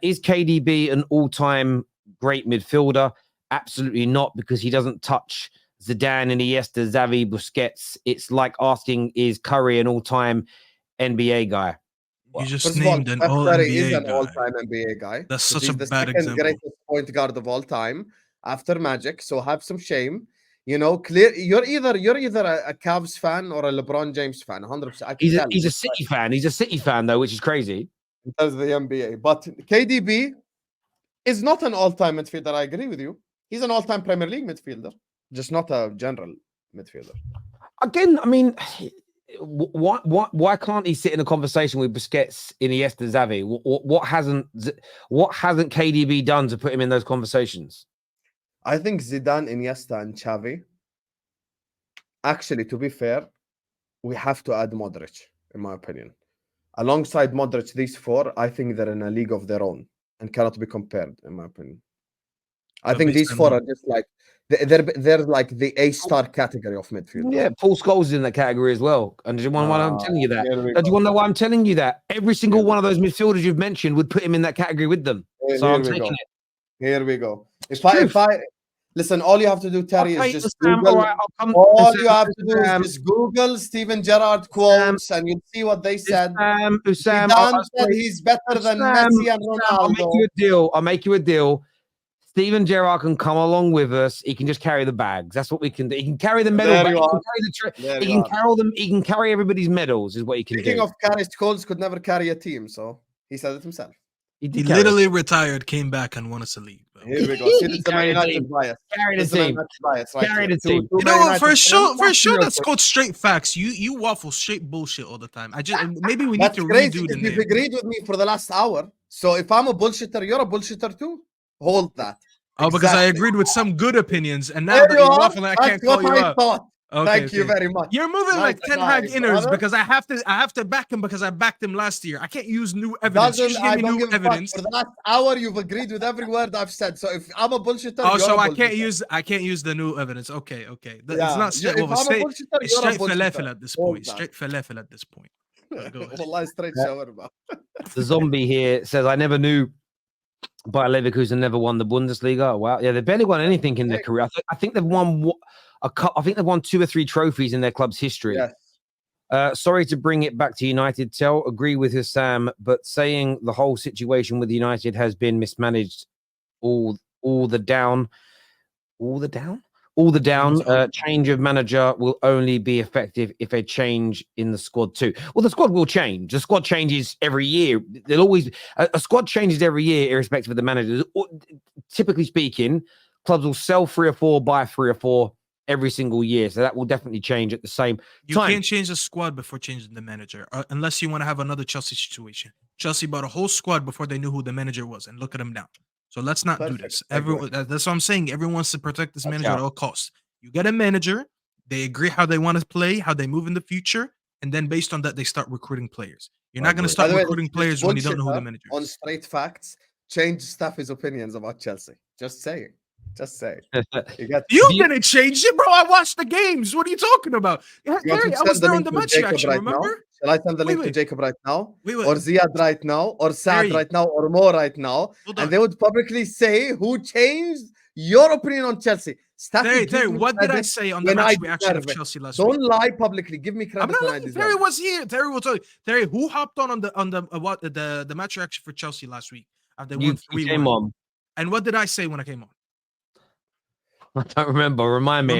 Is KDB an all-time great midfielder? Absolutely not, because he doesn't touch Zidane, Iniesta, Xavi, Busquets. It's like asking, is Curry an all-time NBA guy? You just named an all-NBA guy. All-time NBA guy. That's such he's a the bad second example. greatest point guard of all time after Magic. So have some shame. You know, clear. You're either a Cavs fan or a LeBron James fan. 100%. He's a City fan. He's a City fan though, which is crazy. That's the NBA. But KDB is not an all-time midfielder. I agree with you. He's an all-time Premier League midfielder, just not a general midfielder. Again, I mean, why can't he sit in a conversation with Busquets, Iniesta, Xavi? What hasn't KDB done to put him in those conversations? I think Zidane, Iniesta, and Xavi. Actually, to be fair, we have to add Modric, in my opinion. Alongside Modric, these four, I think they're in a league of their own and cannot be compared, in my opinion. I think these four are just like they're like the A-star category of midfield. Yeah, Paul Scholes is in that category as well. And do you want why I'm telling you that? Do you want to know why I'm telling you that? Every single one of those midfielders you've mentioned would put him in that category with them. So I'm taking it. Here we go. If I listen, all you have to do, Terry, is just Google. All you have to do is just Google Steven Gerrard quotes, and you'll see what they said. Zidane said he's better than Messi and Ronaldo. I'll make you a deal. Steven Gerrard can come along with us. He can just carry the bags. That's what we can do. He can carry the medal. He can carry everybody's medals. Is what he can do. Speaking of carry, Scholes could never carry a team, so he said it himself. He literally retired, came back, and won us a league. Bro. Here we go. See, this is the Man United bias. Carried a team. Carried a team. You know what? For sure, that's called straight facts. You waffle straight bullshit all the time. Maybe we need to redo the name. You've agreed with me for the last hour. So if I'm a bullshitter, you're a bullshitter too. Hold that. Oh, because I agreed with some good opinions, and now that you're waffling, I can't call you up. Okay, Thank you very much. You're moving like Ten Hag inners because I have to back him because I backed him last year. I can't use new evidence. I don't give evidence. For the last hour, you've agreed with every word I've said. So if I'm a bullshitter, so I can't use the new evidence. Okay. It's not straight. It's straight falafel at this point. Straight falafel at this point. Straight shawarma. The zombie here says, "I never knew." Bayer Leverkusen never won the Bundesliga. Wow, yeah, they've barely won anything in their career. I think they've won I think they've won 2 or 3 trophies in their club's history. Yes. Sorry to bring it back to United. Agree with Hussam, but saying the whole situation with United has been mismanaged. All the down. Change of manager will only be effective if a change in the squad too. Well, the squad will change. The squad changes every year. There'll always a squad changes every year, irrespective of the managers. Typically speaking, clubs will sell 3 or 4, buy 3 or 4 every single year. So that will definitely change at the same time. You can't change the squad before changing the manager, unless you want to have another Chelsea situation. Chelsea bought a whole squad before they knew who the manager was, and look at them now. So let's not do this. That's what I'm saying. Everyone wants to protect this manager at all costs. You get a manager, they agree how they want to play, how they move in the future, and then based on that, they start recruiting players. You're not going to start recruiting players when you don't know who the manager is. On straight facts, change staff's opinions about Chelsea. Just saying. You didn't change it, bro. I watched the games. What are you talking about? Gary, I was there on the match reaction, remember? Shall I send the link to Jacob right now? Or Ziad right now? Or Saad right now? Or Mo right now? And they would publicly say who changed your opinion on Chelsea. Terry, what did I say on the match reaction of Chelsea last week? Don't lie publicly. Give me credit. Terry was here. Terry will tell you. Terry, who hopped on the match reaction for Chelsea last week? After they won 3-1. And what did I say when I came on? I don't remember. Remind me.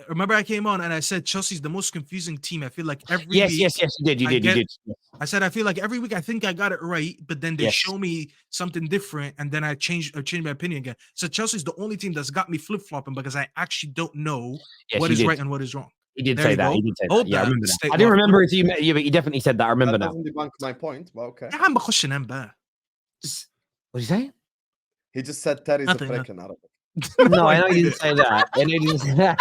Remember I came on and I said Chelsea's the most confusing team. I feel like every week. Yes, you did. I said I feel like every week I think I got it right, but then they show me something different, and then I changed my opinion again. So Chelsea's the only team that's got me flip-flopping because I actually don't know what is right and what is wrong. He did say that. Yeah, I remember that. I didn't remember it, but he definitely said that. I remember now. That doesn't debunk my point, but okay. What did he say? He just said Terry's a prick in Arabic. No, I know you didn't say that. I know you didn't say that.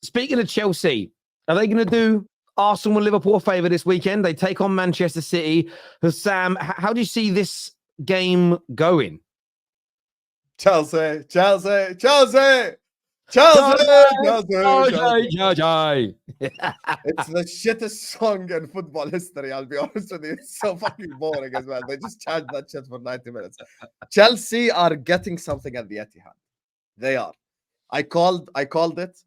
Speaking of Chelsea, are they going to do Arsenal and Liverpool a favour this weekend? They take on Manchester City. Sam, how do you see this game going? Chelsea. Chelsea, Chelsea. It's the shittest song in football history. I'll be honest with you. It's so fucking boring as well. They just chant that shit for 90 minutes. Chelsea are getting something at the Etihad. They are. I called it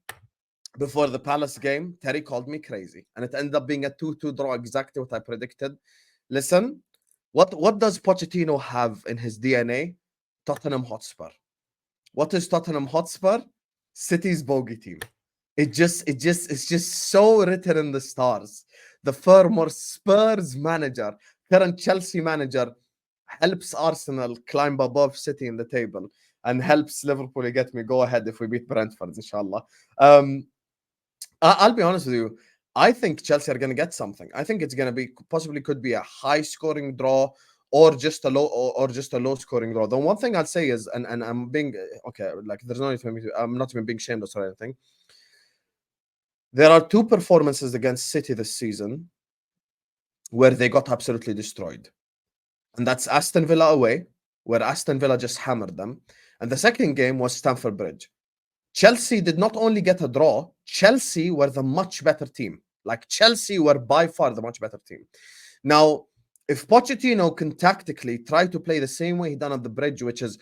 before the Palace game. Terry called me crazy, and it ended up being a 2-2 draw, exactly what I predicted. Listen, what does Pochettino have in his DNA? Tottenham Hotspur. What is Tottenham Hotspur? City's bogey team. It's just so written in the stars. The former Spurs manager, current Chelsea manager, helps Arsenal climb above City in the table and helps Liverpool get me go ahead if we beat Brentford, inshallah. I'll be honest with you. I think Chelsea are going to get something. I think it's going to be possibly could be a high scoring draw or just a low scoring draw. The one thing I'll say is, and I'm being okay, like there's no need for me to, I'm not even being shameless or anything. There are two performances against City this season where they got absolutely destroyed. And that's Aston Villa away, where Aston Villa just hammered them. And the second game was Stamford Bridge. Chelsea did not only get a draw, Chelsea were the much better team. Like Chelsea were by far the much better team. Now, if Pochettino can tactically try to play the same way he done at the Bridge, which is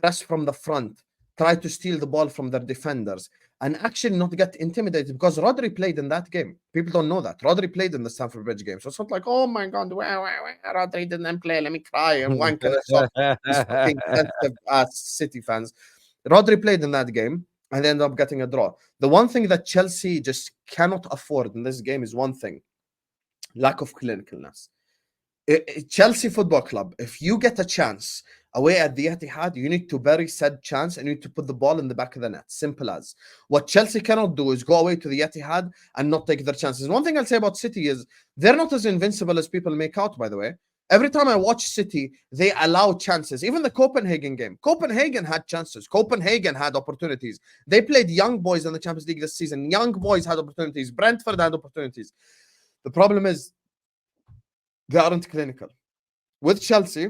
press from the front, try to steal the ball from their defenders, and actually not get intimidated, because Rodri played in that game. People don't know that. Rodri played in the Stamford Bridge game. So it's not like, oh my God, Rodri didn't play. Let me cry and wank and these fucking sensitive ass City fans. Rodri played in that game and they ended up getting a draw. The one thing that Chelsea just cannot afford in this game is one thing: lack of clinicalness. Chelsea Football Club, if you get a chance away at the Etihad, you need to bury said chance and you need to put the ball in the back of the net. Simple as. What Chelsea cannot do is go away to the Etihad and not take their chances. One thing I'll say about City is they're not as invincible as people make out, by the way. Every time I watch City, they allow chances. Even the Copenhagen game. Copenhagen had chances. Copenhagen had opportunities. They played young boys in the Champions League this season. Young boys had opportunities. Brentford had opportunities. The problem is they aren't clinical. With Chelsea,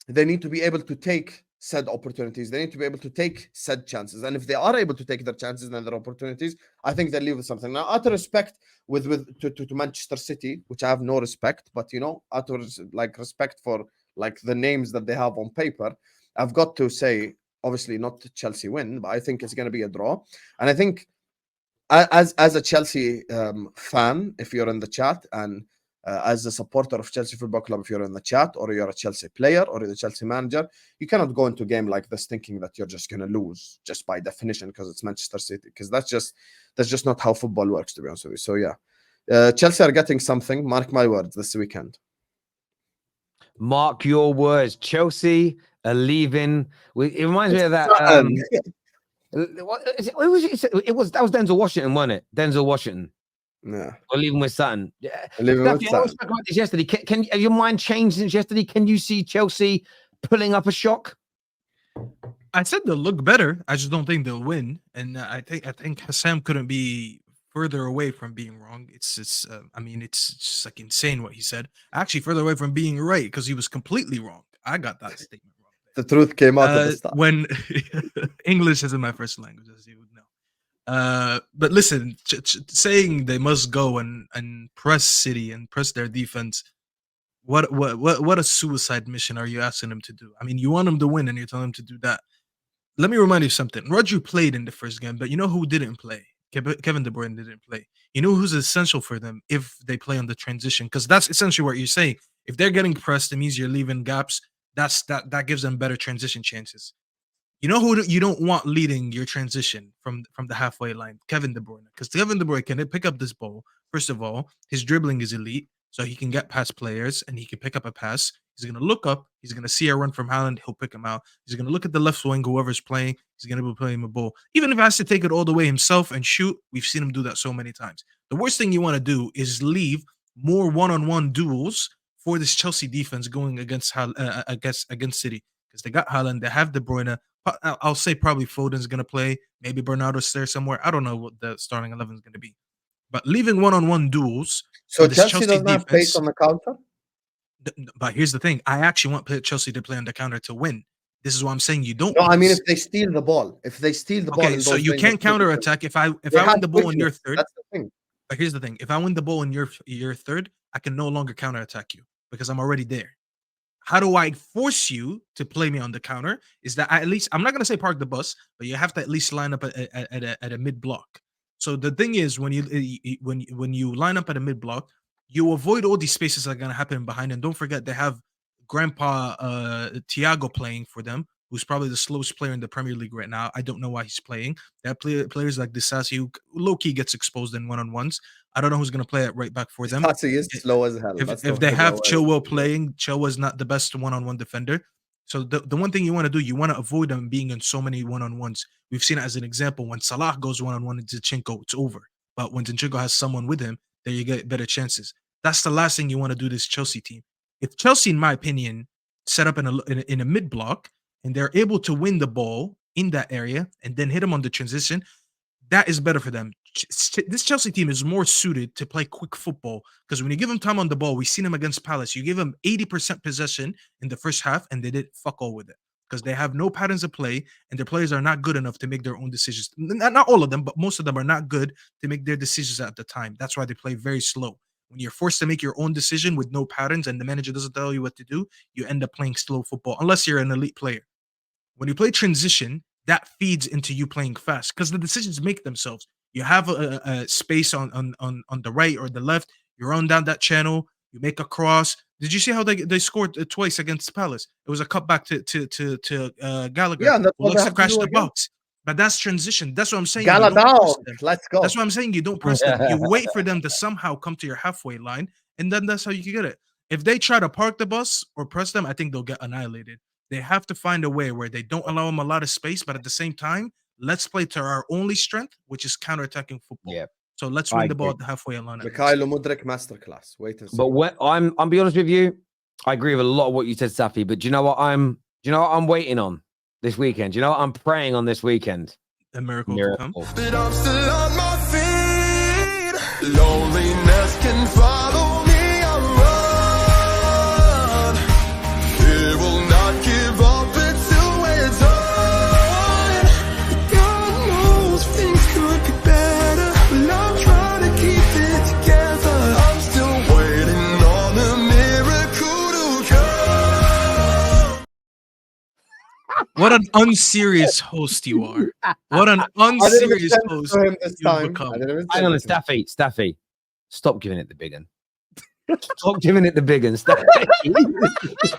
they need to be able to take said opportunities. They need to be able to take said chances. And if they are able to take their chances and their opportunities, I think they leave with something. Now, out of respect to Manchester City, which I have no respect, but out of respect for like the names that they have on paper, I've got to say, obviously not Chelsea win, but I think it's going to be a draw. And I think as a Chelsea fan, if you're in the chat, and as a supporter of Chelsea Football Club, if you're in the chat or you're a Chelsea player or you're the Chelsea manager, you cannot go into a game like this thinking that you're just going to lose just by definition because it's Manchester City, because that's just not how football works, to be honest with you. So yeah, Chelsea are getting something. Mark my words, this weekend. Mark your words. Chelsea are leaving. It reminds me of that. That was Denzel Washington, wasn't it? Denzel Washington. Yeah. Or leaving with Sutton. Yeah. Leaving with Sutton. I spoke about this yesterday. Can have your mind changed since yesterday? Can you see Chelsea pulling up a shock? I said they'll look better. I just don't think they'll win. And I think Hassam couldn't be further away from being wrong. It's just like insane what he said. Actually, further away from being right, because he was completely wrong. I got that statement wrong. The truth came out at the start. When English isn't my first language, as you would know. But listen, saying they must go and press City and press their defense, what a suicide mission are you asking them to do? I mean, you want them to win and you're telling them to do that. Let me remind you something. Rodri played in the first game, but you know who didn't play? Kevin De Bruyne didn't play. You know who's essential for them if they play on the transition? Because that's essentially what you're saying. If they're getting pressed, it means you're leaving gaps. That gives them better transition chances. You know who you don't want leading your transition from the halfway line? Kevin De Bruyne. Because Kevin De Bruyne can pick up this ball. First of all, his dribbling is elite, so he can get past players and he can pick up a pass. He's going to look up. He's going to see a run from Haaland. He'll pick him out. He's going to look at the left wing, whoever's playing. He's going to be playing a ball. Even if he has to take it all the way himself and shoot, we've seen him do that so many times. The worst thing you want to do is leave more one-on-one duels for this Chelsea defense going against City. Because they got Haaland, they have De Bruyne. I'll say probably Foden's going to play. Maybe Bernardo's there somewhere. I don't know what the starting 11 is going to be. But leaving one-on-one duels. So Chelsea doesn't have pace on the counter? But here's the thing. I actually want Chelsea to play on the counter to win. This is what I'm saying. You don't. No, I mean if they steal the ball. If they steal the ball. Okay, so you can't counter attack. If I win the ball in your third. That's the thing. But here's the thing: if I win the ball in your third, I can no longer counter attack you because I'm already there. How do I force you to play me on the counter? Is that at least I'm not gonna say park the bus, but you have to at least line up at a mid block. So the thing is, when you line up at a mid block, you avoid all these spaces that are gonna happen behind. And don't forget, they have Grandpa Thiago playing for them, who's probably the slowest player in the Premier League right now. I don't know why he's playing. They have players like Disasi, who low-key gets exposed in one-on-ones. I don't know who's going to play at right back for them. Disasi is slow as hell. If they have Chilwell playing, Chilwell's not the best one-on-one defender. So the one thing you want to do, you want to avoid them being in so many one-on-ones. We've seen it as an example. When Salah goes one-on-one with Zinchenko, it's over. But when Zinchenko has someone with him, there you get better chances. That's the last thing you want to do this Chelsea team. If Chelsea, in my opinion, set up in a mid block and they're able to win the ball in that area and then hit them on the transition, that is better for them. This Chelsea team is more suited to play quick football because when you give them time on the ball, we've seen them against Palace. You give them 80% possession in the first half and they did fuck all with it because they have no patterns of play and their players are not good enough to make their own decisions. Not all of them, but most of them are not good to make their decisions at the time. That's why they play very slow. When you're forced to make your own decision with no patterns and the manager doesn't tell you what to do, you end up playing slow football, unless you're an elite player. When you play transition, that feeds into you playing fast because the decisions make themselves. You have a space on the right or the left. You run down that channel. You make a cross. Did you see how they scored twice against Palace? It was a cutback to Gallagher. Yeah, that's who what looks they to crash have to the do again. box. But that's transition. That's what I'm saying. Gala down. Let's go. That's what I'm saying. You don't press them. You wait for them to somehow come to your halfway line, and then that's how you can get it. If they try to park the bus or press them, I think they'll get annihilated. They have to find a way where they don't allow them a lot of space, but at the same time, let's play to our only strength, which is counterattacking football. Yeah. So let's win the ball at the halfway line. Mikhailo Mudrik masterclass. Wait and see. But when I'm be honest with you, I agree with a lot of what you said, Safi. But do you know what I'm waiting on this weekend? Do you know what I'm praying on this weekend? A miracle to come. But I'm still on my feet. Loneliness can follow me. I run. It will not give up until it's on. God knows things could be better, but I'm trying to keep it together. I'm still waiting on a miracle to come. What an unserious host you are. What an unserious host you've become. Hang on, Staffy. Stop giving it the big one. Stop giving it the big one, Staffy.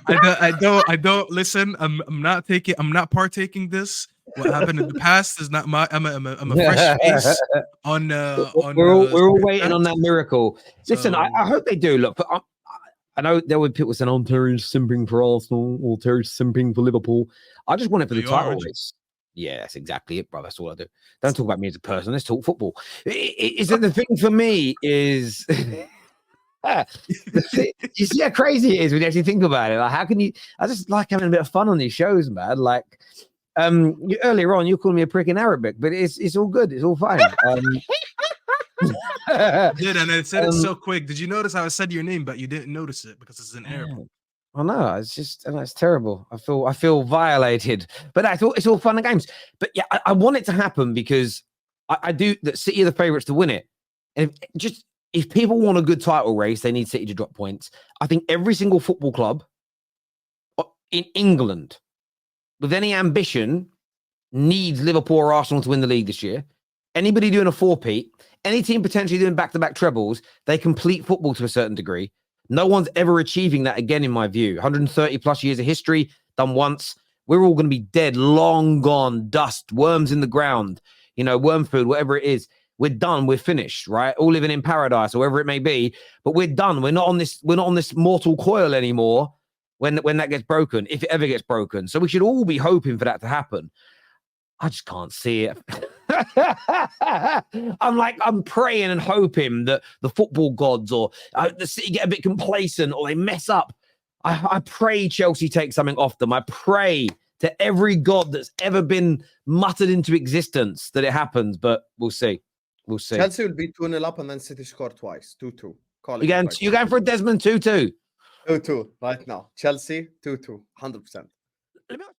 I don't listen. I'm not partaking this. What happened in the past is not my. I'm a fresh face on. We're all waiting on that miracle. Listen, I hope they do. Look, I know there were people saying, "Oh, Terrace simping for Arsenal," or "Terrace simping for Liverpool." I just want it for the title race. Yeah, that's exactly it, bro. That's all I do. Don't talk about me as a person. Let's talk football. Is it the thing for me is you see how crazy it is when you actually think about it. Like, how can you? I just like having a bit of fun on these shows, man. Like, earlier on, you called me a prick in Arabic, but it's all good. It's all fine. I did, and I said it so quick. Did you notice how I said your name, but you didn't notice it because it's in Arabic? I know, it's terrible. I feel violated, but I thought it's all fun and games. But yeah, I want it to happen because I do that. City are the favourites to win it, and if people want a good title race, they need City to drop points. I think every single football club in England with any ambition needs Liverpool or Arsenal to win the league this year. Anybody doing a four-peat, any team potentially doing back-to-back trebles, they complete football to a certain degree. No one's ever achieving that again, in my view. 130 plus years of history, done once. We're all going to be dead, long gone, dust, worms in the ground, worm food, whatever it is. We're done. We're finished, right? All living in paradise, or wherever it may be. But we're done. We're not on this mortal coil anymore when that gets broken, if it ever gets broken. So we should all be hoping for that to happen. I just can't see it. I'm praying and hoping that the football gods or the City get a bit complacent or they mess up. I pray Chelsea take something off them. I pray to every god that's ever been muttered into existence that it happens, but we'll see. We'll see. Chelsea will be 2-0 up and then City score twice. 2-2. You're going for a Desmond 2-2? 2-2 right now. Chelsea 2-2. 100%.